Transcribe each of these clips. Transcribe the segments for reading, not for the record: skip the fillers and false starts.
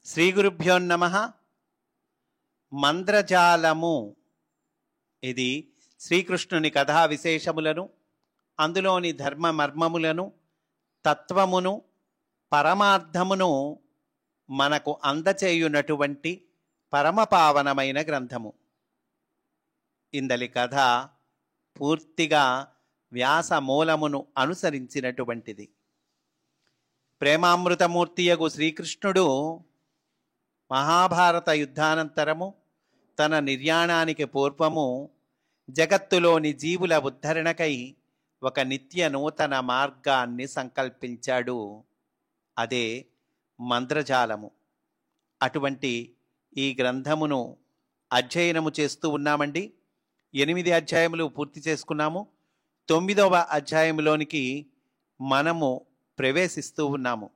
శ్రీ గురుభ్యో నమః. మంద్రజాలము ఇది శ్రీకృష్ణుని కథా విశేషములను, అందులోని ధర్మ మర్మములను, తత్వమును, పరమార్థమును మనకు అందచేయునటువంటి పరమపావనమైన గ్రంథము. ఇందలి కథ పూర్తిగా వ్యాస మూలమును అనుసరించినటువంటిది. ప్రేమామృతమూర్తియగు శ్రీకృష్ణుడు మహాభారత యుద్ధానంతరము తన నిర్యాణానికి పూర్వము జగత్తులోని జీవుల ఉద్ధరణకై ఒక నిత్య నూతన మార్గాన్ని సంకల్పించాడు. అదే మంత్రజాలము. అటువంటి ఈ గ్రంథమును అధ్యయనము చేస్తూ ఉన్నామండి. 8 అధ్యాయములు పూర్తి చేసుకున్నాము. 9వ అధ్యాయంలోనికి మనము ప్రవేశిస్తూ ఉన్నాము.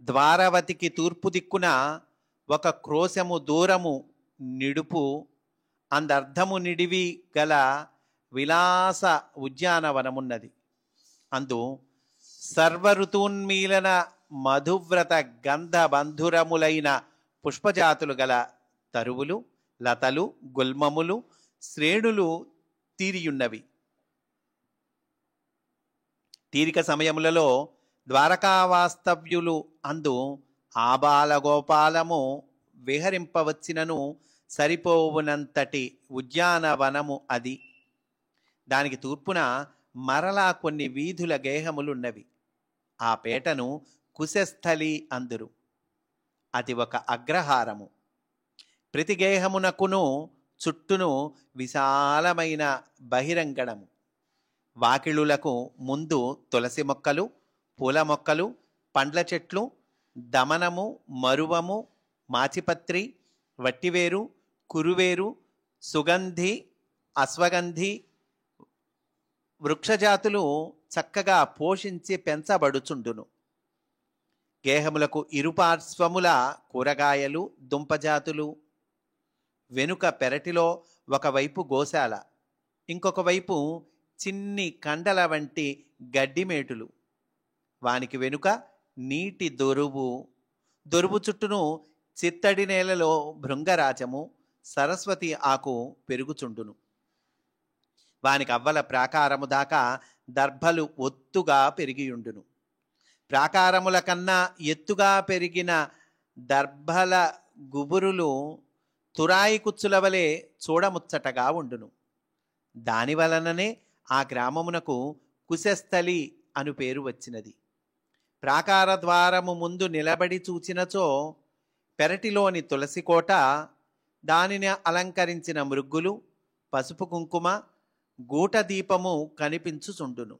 ద్వారవతికి తూర్పు దిక్కున ఒక క్రోశము దూరము నిడుపు అందర్థము నిడివి గల విలాస ఉద్యానవనమున్నది. అందు సర్వఋతూన్మీలన మధువ్రత గంధబంధురములైన పుష్పజాతులు గల తరువులు, లతలు, గుల్మములు, శ్రేణులు తీరియున్నవి. తీరిక సమయములలో ద్వారకావాస్తవ్యులు అందు ఆబాలగోపాలము విహరింపవచ్చినను సరిపోవునంతటి ఉద్యానవనము అది. దానికి తూర్పున మరలా కొన్ని వీధుల గేహములున్నవి. ఆ పేటను కుశస్థలి అందురు. అది ఒక అగ్రహారము. ప్రతి గేహమునకును చుట్టూను విశాలమైన బహిరంగణము. వాకిళులకు ముందు తులసి మొక్కలు, పూల మొక్కలు, పండ్ల చెట్లు, దమనము, మరువము, మాచిపత్రి, వట్టివేరు, కురువేరు, సుగంధి, అశ్వగంధి వృక్షజాతులు చక్కగా పోషించి పెంచబడుచుండును. గేహములకు ఇరుపార్శ్వముల కూరగాయలు, దుంపజాతులు. వెనుక పెరటిలో ఒకవైపు గోశాల, ఇంకొక వైపు చిన్ని కండల వంటి గడ్డిమేటులు. వానికి వెనుక నీటి దొరువు చుట్టూను చిత్తడి నేలలో భృంగరాజము, సరస్వతి ఆకు పెరుగుచుండును. వానికి అవ్వల ప్రాకారము దాకా దర్భలు ఒత్తుగా పెరిగియుండును. ప్రాకారముల కన్నా ఎత్తుగా పెరిగిన దర్భల గుబురులు తురాయి కుచ్చుల వలె చూడముచ్చటగా ఉండును. దాని వలననే ఆ గ్రామమునకు కుశస్థలి అను పేరు వచ్చినది. ప్రాకార ద్వారము ముందు నిలబడి చూచినచో పెరటిలోని తులసి కోట, దానిని అలంకరించిన మృగ్గులు, పసుపు కుంకుమ, గూట దీపము కనిపించుచుండును.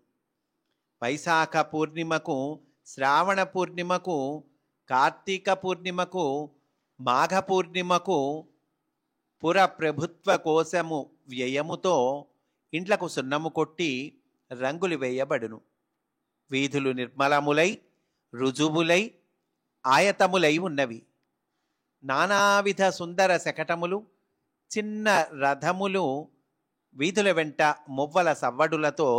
వైశాఖ పూర్ణిమకు, శ్రావణ పూర్ణిమకు, కార్తీక పూర్ణిమకు, మాఘ పూర్ణిమకు పురప్రభుత్వ కోశము వ్యయముతో ఇండ్లకు సున్నము కొట్టి రంగులు వేయబడును. వీధులు నిర్మలములై, రుజువులై, ఆయతములై ఉన్నవి. నానావిధ సుందర శకటములు, చిన్న రథములు వీధుల వెంట మువ్వల సవ్వడులతో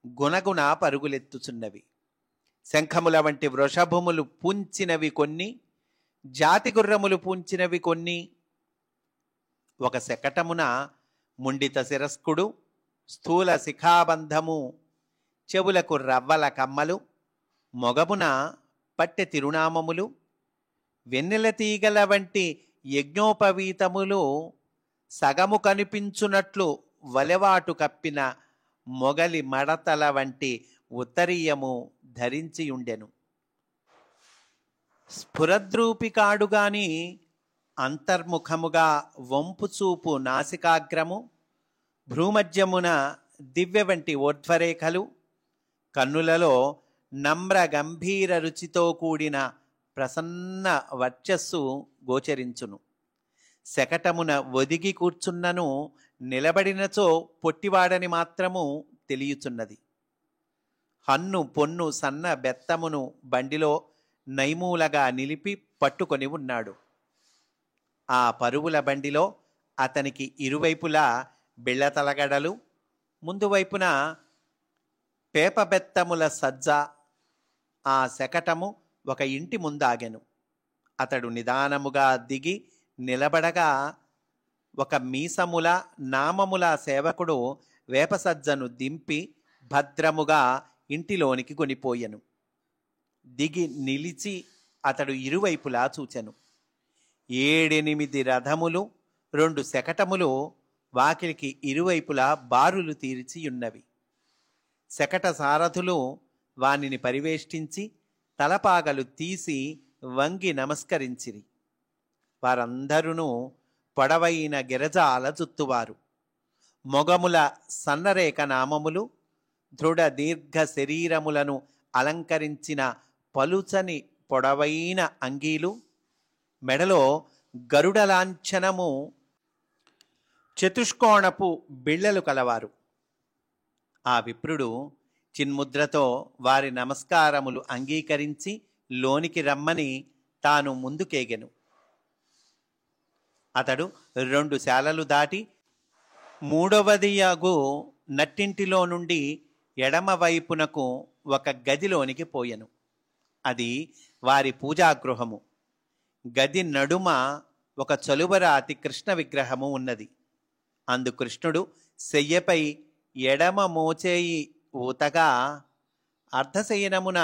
గుణగుణ పరుగులెత్తుచున్నవి. శంఖముల వంటి వృషభములు పూంచినవి కొన్ని, జాతి గుర్రములు పూంచినవి కొన్ని. ఒక శకటమున ముండిత శిరస్కుడు, స్థూల శిఖాబంధము, చెవులకు రవ్వల కమ్మలు, మొగమున పట్టె తిరునామములు, వెన్నెల తీగల వంటి యజ్ఞోపవీతములు, సగము కనిపించునట్లు వలెవాటు కప్పిన మొగలి మడతల వంటి ఉత్తరీయము ధరించియుండెను. స్ఫురద్రూపికాడుగాని అంతర్ముఖముగా వంపుచూపు నాసికాగ్రము, భ్రూమధ్యమున దివ్య వంటి ఊర్ధ్వరేఖలు, కన్నులలో నమ్ర గంభీర రుచితో కూడిన ప్రసన్న వర్చస్సు గోచరించును. శకటమున ఒదిగి కూర్చున్నను నిలబడినచో పొట్టివాడని మాత్రము తెలియుచున్నది. హన్ను పొన్ను సన్న బెత్తమును బండిలో నైమూలగా నిలిపి పట్టుకొని ఉన్నాడు. ఆ పరువుల బండిలో అతనికి ఇరువైపులా బిళ్ళతలగడలు, ముందు వైపున పేపబెత్తముల సజ్జ. ఆ శకటము ఒక ఇంటి ముందాగెను. అతడు నిదానముగా దిగి నిలబడగా ఒక మీసముల నామముల సేవకుడు వేపసజ్జను దింపి భద్రముగా ఇంటిలోనికి కొనిపోయెను. దిగి నిలిచి అతడు ఇరువైపులా చూచెను. 7-8 రథములు 2 శకటములు వాకిలికి ఇరువైపులా బారులు తీర్చియున్నవి. శకట సారథులు వానిని పరివేష్టించి తలపాగలు తీసి వంగి నమస్కరించిరి. వారందరూ పొడవైన గిరజాల జుత్తువారు. మొగముల సన్నరేఖ నామములు, దృఢ దీర్ఘ శరీరములను అలంకరించిన పలుచని పొడవైన అంగీలు, మెడలో గరుడ లాంఛనము, చతుష్కోణపు బిళ్ళలు కలవారు. ఆ విప్రుడు చిన్ముద్రతో వారి నమస్కారములు అంగీకరించి లోనికి రమ్మని తాను ముందుకేగెను. అతడు 2 శాలలు దాటి 3వదియగు నట్టింటిలో నుండి ఎడమవైపునకు ఒక గదిలోనికి పోయెను. అది వారి పూజాగృహము. గది నడుమ ఒక చలువరాతి కృష్ణ విగ్రహము ఉన్నది. అందు కృష్ణుడు శయ్యపై ఎడమ మోచేయి ఊతగా, అర్ధశయనమున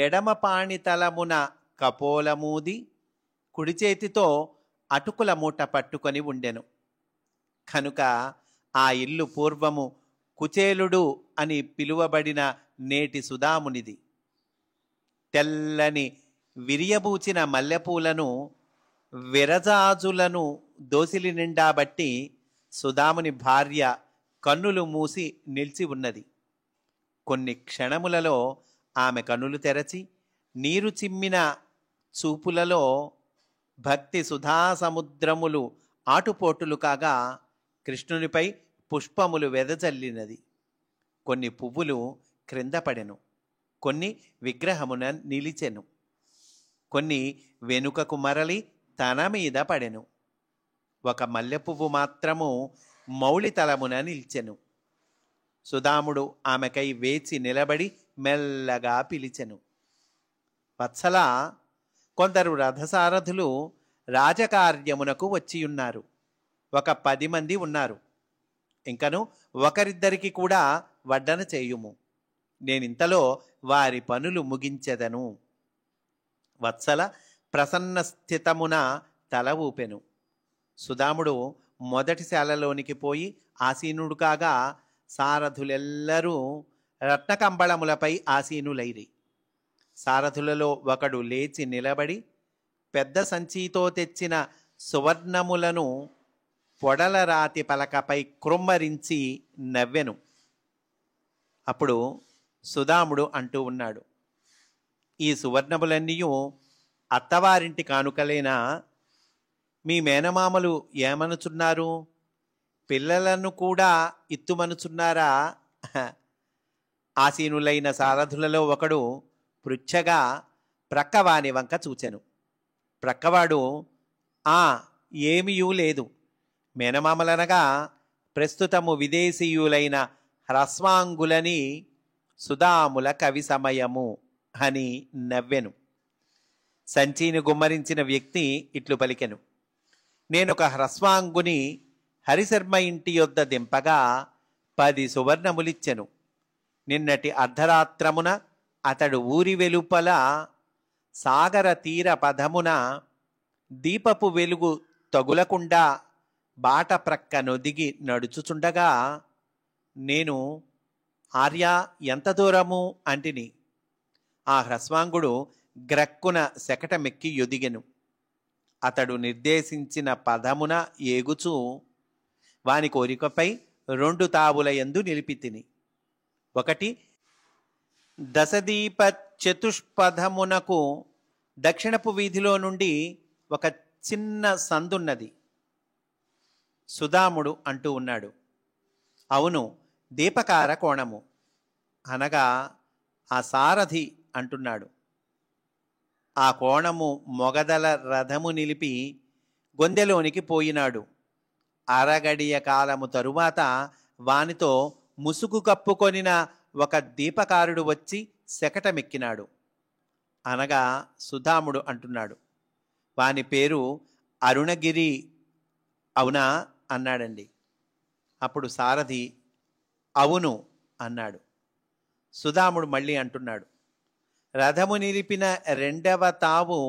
ఎడమ పాణితలమున కపోలమూది, కుడి చేతితో అటుకుల మూట పట్టుకొని ఉండెను. కనుక ఆ ఇల్లు పూర్వము కుచేలుడు అని పిలువబడిన నేటి సుధామునిది. తెల్లని విరియబూచిన మల్లెపూలను, విరజాజులను దోసిలి నిండా బట్టి సుధాముని భార్య కన్నులు మూసి నిలిచి ఉన్నది. కొన్ని క్షణములలో ఆమె కన్నులు తెరచి నీరు చిమ్మిన చూపులలో భక్తి సుధా సముద్రములు ఆటుపోటులు కాగా కృష్ణునిపై పుష్పములు వెదజల్లినది. కొన్ని పువ్వులు క్రింద పడెను, కొన్ని విగ్రహమున నిలిచెను, కొన్ని వెనుకకు మరలి తన మీద పడెను. ఒక మల్లెపువ్వు మాత్రము మౌళితలమున నిల్చెను. సుధాముడు ఆమెకై వేచి నిలబడి మెల్లగా పిలిచెను. వత్సల, కొందరు రథసారథులు రాజకార్యమునకు వచ్చియున్నారు. ఒక 10 మంది ఉన్నారు. ఇంకను ఒకరిద్దరికి కూడా వడ్డన చేయుము. నేనింతలో వారి పనులు ముగించెదను. వత్సల ప్రసన్న స్థితమున తల ఊపెను. సుధాముడు మొదటి శాలలోనికి పోయి ఆసీనుడు కాగా సారథులెల్లరూ రత్నకంబళములపై ఆసీనులైరి. సారథులలో ఒకడు లేచి నిలబడి పెద్ద సంచితో తెచ్చిన సువర్ణములను పొడల రాతి పలకపై కృమ్మరించి నవ్వెను. అప్పుడు సుధాముడు అంటూ ఉన్నాడు, ఈ సువర్ణములన్నీయూ అత్తవారింటి కానుకలేనా? మీ మేనమామలు ఏమనుచున్నారు? పిల్లలను కూడా ఇత్తుమనుచున్నారా? ఆసీనులైన సారథులలో ఒకడు పృచ్ఛగా ప్రక్కవాని వంక చూచెను. ప్రక్కవాడు, ఏమీయూ లేదు. మేనమామలనగా ప్రస్తుతము విదేశీయులైన హ్రస్వాంగులని సుధాముల కవి సమయము అని నవ్వెను. సంచిని గుమ్మరించిన వ్యక్తి ఇట్లు పలికెను, నేనొక హ్రస్వాంగుని హరిశర్మ ఇంటి యొద్ద దింపగా 10 సువర్ణములిచ్చెను. నిన్నటి అర్ధరాత్రమున అతడు ఊరి వెలుపల సాగర తీర పదమున దీపపు వెలుగు తగులకుండా బాట ప్రక్క నొదిగి నడుచుచుండగా నేను, ఆర్య ఎంత దూరము అంటిని. ఆ హ్రస్వాంగుడు గ్రక్కున శకటమెక్కి యొదిగెను. అతడు నిర్దేశించిన పదమున ఏగుచూ వాని కోరికపై 2 తావుల యందు నిలిపితిని. ఒకటి దశదీప చతుష్పథమునకు దక్షిణపు వీధిలో నుండి ఒక చిన్న సందున్నది. సుధాముడు అంటూ ఉన్నాడు, అవును, దీపకార కోణము అనగా ఆ సారథి అంటున్నాడు. ఆ కోణము మొగదల రథము నిలిపి గొందెలోనికి పోయినాడు. అరగడియ కాలము తరువాత వానితో ముసుగు కప్పుకొనిన ఒక దీపకారుడు వచ్చి శకటమెక్కినాడు అనగా సుధాముడు అంటున్నాడు. వాని పేరు అరుణగిరి అవునా అన్నాడండి. అప్పుడు సారథి అవును అన్నాడు. సుధాముడు మళ్ళీ అంటున్నాడు, రథము నిలిపిన రెండవ తావు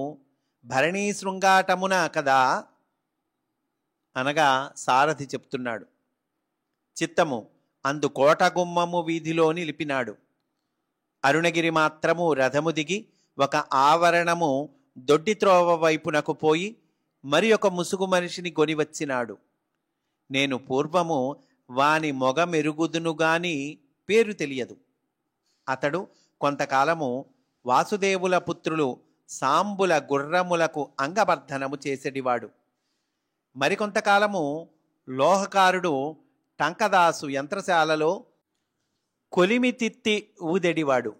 భరణీ శృంగాటమున కదా అనగా సారథి చెప్తున్నాడు. చిత్తము అందు కోటగుమ్మము వీధిలో నిలిపినాడు. అరుణగిరి మాత్రము రథము దిగి ఒక ఆవరణము దొడ్డిత్రోవ వైపునకు పోయి మరి ఒక ముసుగు మనిషిని కొనివచ్చినాడు. నేను పూర్వము వాని మొగ మెరుగుదును గాని పేరు తెలియదు. అతడు కొంతకాలము వాసుదేవుల పుత్రులు సాంబుల గుర్రములకు అంగవర్ధనము చేసేటివాడు. మరికొంతకాలము లోహకారుడు టంకదాసు యంత్రశాలలో కొలిమితిత్తి ఊదెడివాడు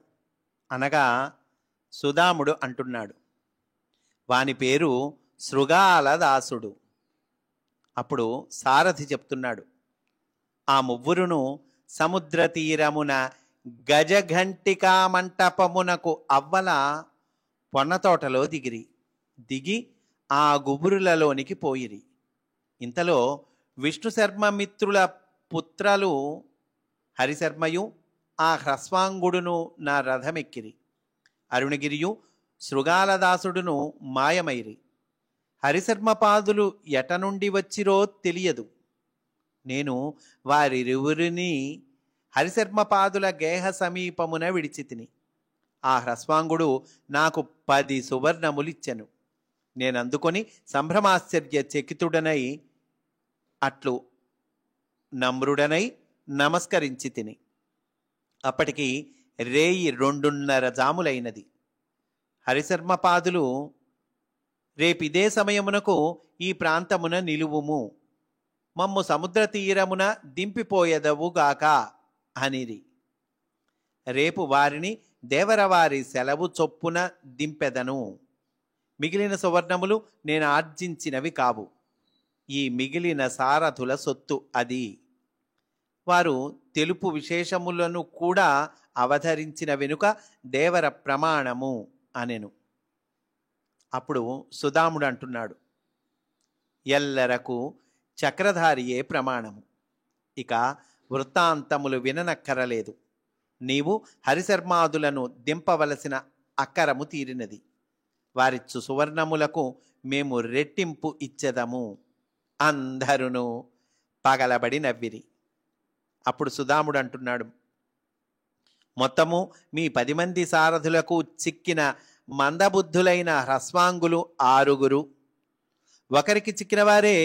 అనగా సుధాముడు అంటున్నాడు. వాని పేరు శృగాలదాసుడు. అప్పుడు సారథి చెప్తున్నాడు, ఆ మువ్వురును సముద్ర తీరమున గజఘంటికా మంటపమునకు అవ్వల పొన్నతోటలో దిగి ఆ గుబురులలోనికి పోయిరి. ఇంతలో విష్ణుశర్మ మిత్రుల పుత్రలు హరిశర్మయు ఆ హ్రస్వాంగుడును నా రథమెక్కిరి. అరుణగిరియు శృగాలదాసుడును మాయమైరి. హరిశర్మపాదులు ఎట నుండి వచ్చిరో తెలియదు. నేను వారిరువురిని హరిశర్మపాదుల గేహ సమీపమున విడిచితిని. ఆ హ్రస్వాంగుడు నాకు 10 సువర్ణములిచ్చెను. నేనందుకొని సంభ్రమాశ్చర్య చకితుడనై అట్లు నమ్రుడనై నమస్కరించి తిని. అప్పటికి రేయి 2:30 జాములైనది. హరిశర్మపాదులు రేపిదే సమయమునకు ఈ ప్రాంతమున నిలువుము, మమ్ము సముద్ర తీరమున దింపిపోయెదవుగాక అనిరి. రేపు వారిని దేవరవారి సెలవు చొప్పున దింపెదను. మిగిలిన సువర్ణములు నేను ఆర్జించినవి కావు. ఈ మిగిలిన సారథుల సొత్తు అది. వారు తెలుపు విశేషములను కూడా అవతరించిన వెనుక దేవర ప్రమాణము అనెను. అప్పుడు సుధాముడు అంటున్నాడు, ఎల్లరకు చక్రధారియే ప్రమాణము. ఇక వృత్తాంతములు విననక్కరలేదు. నీవు హరిశర్మాదులను దింపవలసిన అక్కరము తీరినది. వారిచ్చు సువర్ణములకు మేము రెట్టింపు ఇచ్చెదము. అందరును పగలబడి నవ్విరి. అప్పుడు సుధాముడు అంటున్నాడు, మొత్తము మీ 10 మంది సారథులకు చిక్కిన మందబుద్ధులైన హ్రస్వాంగులు 6. ఒకరికి చిక్కిన వారే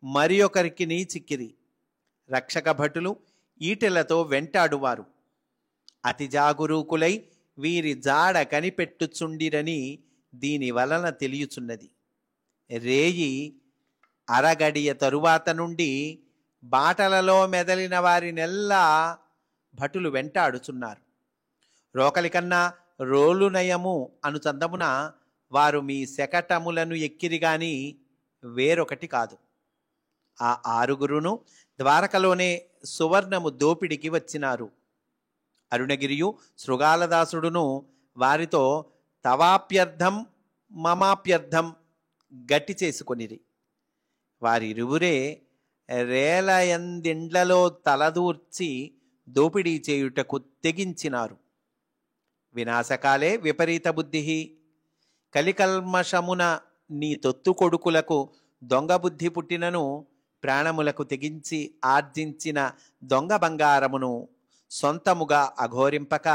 మరి ఒకరికి చిక్కిరి. రక్షక భటులు ఈటెలతో వెంటాడువారు. అతి జాగరూకులై వీరి జాడ కనిపెట్టుచుండిరని దీని వలన తెలియచున్నది. రేయి అరగడియ తరువాత నుండి బాటలలో మెదలిన వారినెల్లా భటులు వెంటాడుచున్నారు. రోకలి కన్నా రోలు నయము అను చందమున వారు మీ శకటములను ఎక్కిరి గాని వేరొకటి కాదు. ఆ 6 ద్వారకలోనే సువర్ణము దోపిడికి వచ్చినారు. అరుణగిరియు శృగాలదాసుడును వారితో తవాప్యర్థం మమాప్యర్థం గట్టి చేసుకొనిరి. వారిరువురే రేలయందిండ్లలో తలదూర్చి దోపిడీ చేయుటకు తెగించినారు. వినాశకాలే విపరీత బుద్ధి. కలికల్మషమున నీ తొత్తు కొడుకులకు దొంగ బుద్ధి పుట్టినను ప్రాణములకు తెగించి ఆర్జించిన దొంగ బంగారమును సొంతముగా అఘోరింపక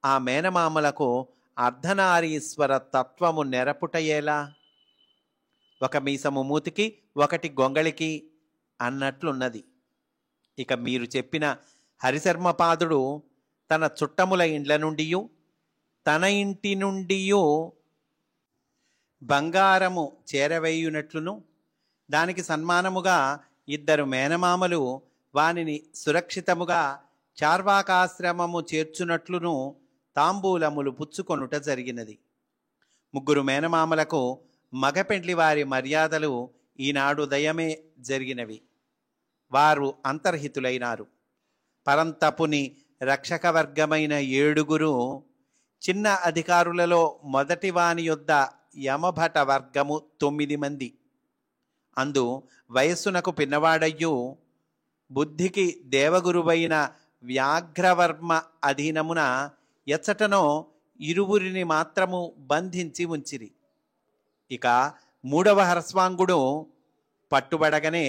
ఆ మేనమామలకు అర్ధనారీశ్వర తత్వము నెరపుటయేలా? ఒక మీసము మూతికి ఒకటి గొంగళికి అన్నట్లున్నది. ఇక మీరు చెప్పిన హరిశర్మపాదుడు తన చుట్టముల ఇండ్ల నుండియు తన ఇంటి నుండియు బంగారము చేరవేయునట్లును దానికి సన్మానముగా 2 మేనమామలు వానిని సురక్షితముగా చార్వాకాశ్రమము చేర్చునట్లును తాంబూలములు పుచ్చుకొనుట జరిగినది. 3 మేనమామలకు మగపెండ్లి వారి మర్యాదలు ఈనాడు దయమే జరిగినవి. వారు అంతర్హితులైనారు. పరంతపుని రక్షకవర్గమైన 7 చిన్న అధికారులలో మొదటి వాని యొద్ద యమభట వర్గము 9 మంది. అందు వయస్సునకు పిన్నవాడయ్యు బుద్ధికి దేవగురువైన వ్యాఘ్రవర్మ అధీనమున ఎచ్చటనో ఇరువురిని మాత్రము బంధించి ఉంచిరి. ఇక 3వ హరస్వాంగుడు పట్టుబడగనే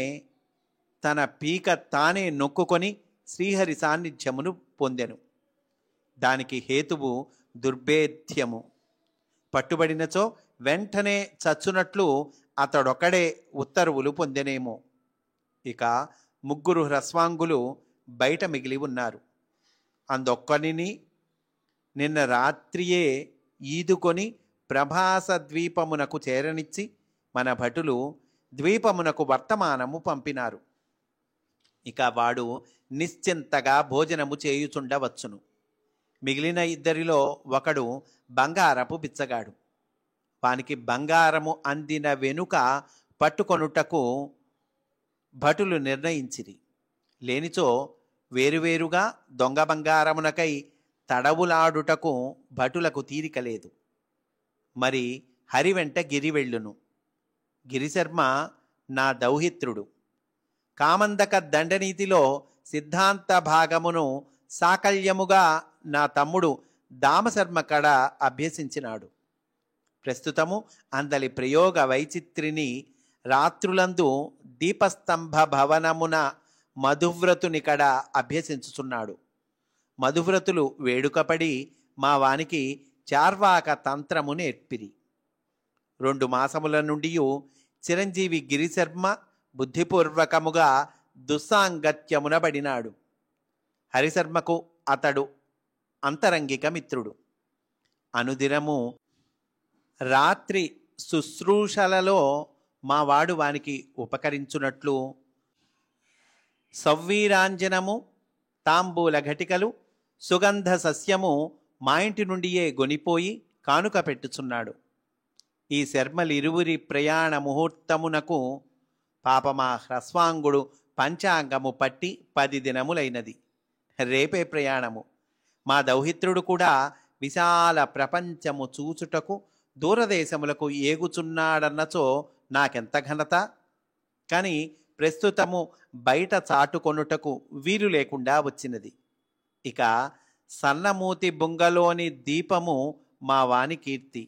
తన పీక తానే నొక్కుకొని శ్రీహరి సాన్నిధ్యమును పొందెను. దానికి హేతువు దుర్భేద్యము. పట్టుబడినచో వెంటనే చచ్చునట్లు అతడొక్కడే ఉత్తర్వులు పొందెనేమో. ఇక 3 హ్రస్వాంగులు బయట మిగిలి ఉన్నారు. అందొక్కనిని నిన్న రాత్రియే ఈదుకొని ప్రభాస ద్వీపమునకు చేరనిచ్చి మన భటులు ద్వీపమునకు వర్తమానము పంపినారు. ఇక వాడు నిశ్చింతగా భోజనము చేయుచుండవచ్చును. మిగిలిన ఇద్దరిలో ఒకడు బంగారపు బిచ్చగాడు. వానికి బంగారము అందిన వెనుక పట్టుకొనుటకు భటులు నిర్ణయించిరి. లేనిచో వేరువేరుగా దొంగ బంగారమునకై తడవులాడుటకు భటులకు తీరిక లేదు. మరి హరి వెంట గిరి వెళ్ళును. గిరిశర్మ నా దౌహిత్రుడు. కామందక దండనీతిలో సిద్ధాంత భాగమును సాకల్యముగా నా తమ్ముడు దామశర్మ కడ అభ్యసించినాడు. ప్రస్తుతము అందలి ప్రయోగ వైచిత్రిని రాత్రులందు దీపస్తంభ భవనమున మధువ్రతుని కడ అభ్యసించుచున్నాడు. మధువ్రతులు వేడుకపడి మా వానికి చార్వాక తంత్రము నేర్పిరి. 2 మాసముల నుండి చిరంజీవి గిరిశర్మ బుద్ధిపూర్వకముగా దుస్సాంగత్యమునబడినాడు. హరిశర్మకు అతడు అంతరంగిక మిత్రుడు. అనుదినము రాత్రి శుశ్రూషలలో మావాడు వానికి ఉపకరించున్నట్లు సవ్వీరాంజనము, తాంబూల ఘటికలు, సుగంధ సస్యము మా ఇంటి నుండియే గొనిపోయి కానుక పెట్టుచున్నాడు. ఈ శర్మలిరువురి ప్రయాణ ముహూర్తమునకు పాపమా హ్రస్వాంగుడు పంచాంగము పట్టి 10 దినములైనది. రేపే ప్రయాణము. మా దౌహిత్రుడు కూడా విశాల ప్రపంచము చూచుటకు దూరదేశములకు ఏగుచున్నాడన్నచో నాకెంత ఘనత. కానీ ప్రస్తుతము బయట చాటుకొనుటకు వీలు లేకుండా వచ్చినది. ఇక సన్నమూతి బుంగలోని దీపము మా వాని కీర్తి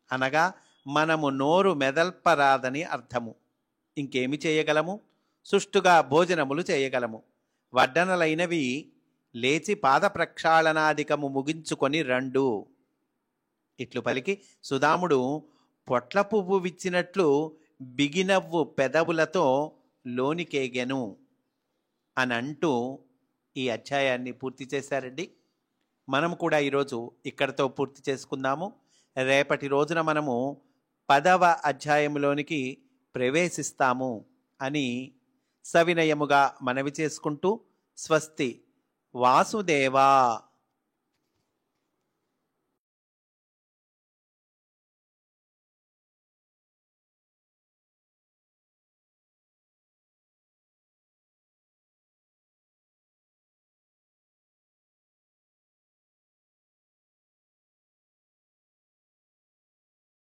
అనగా మనము నోరు మెదల్పరాదని అర్థము. ఇంకేమి చేయగలము? సుష్టుగా భోజనములు చేయగలము. వడ్డనలైనవి లేచి పాద ప్రక్షాళనాధికము ముగించుకొని రండు. ఇట్లు పలికి సుధాముడు పొట్ల పువ్వు విచ్చినట్లు బిగినవ్వు పెదవులతో లోనికేగెను అని అంటూ ఈ అధ్యాయాన్ని పూర్తి చేశారండి. మనం కూడా ఈరోజు ఇక్కడితో పూర్తి చేసుకుందాము. రేపటి రోజున మనము 10వ అధ్యాయంలోనికి ప్రవేశిస్తాము అని సవినయముగా మనవి చేసుకుంటూ స్వస్తి. వాసుదేవా.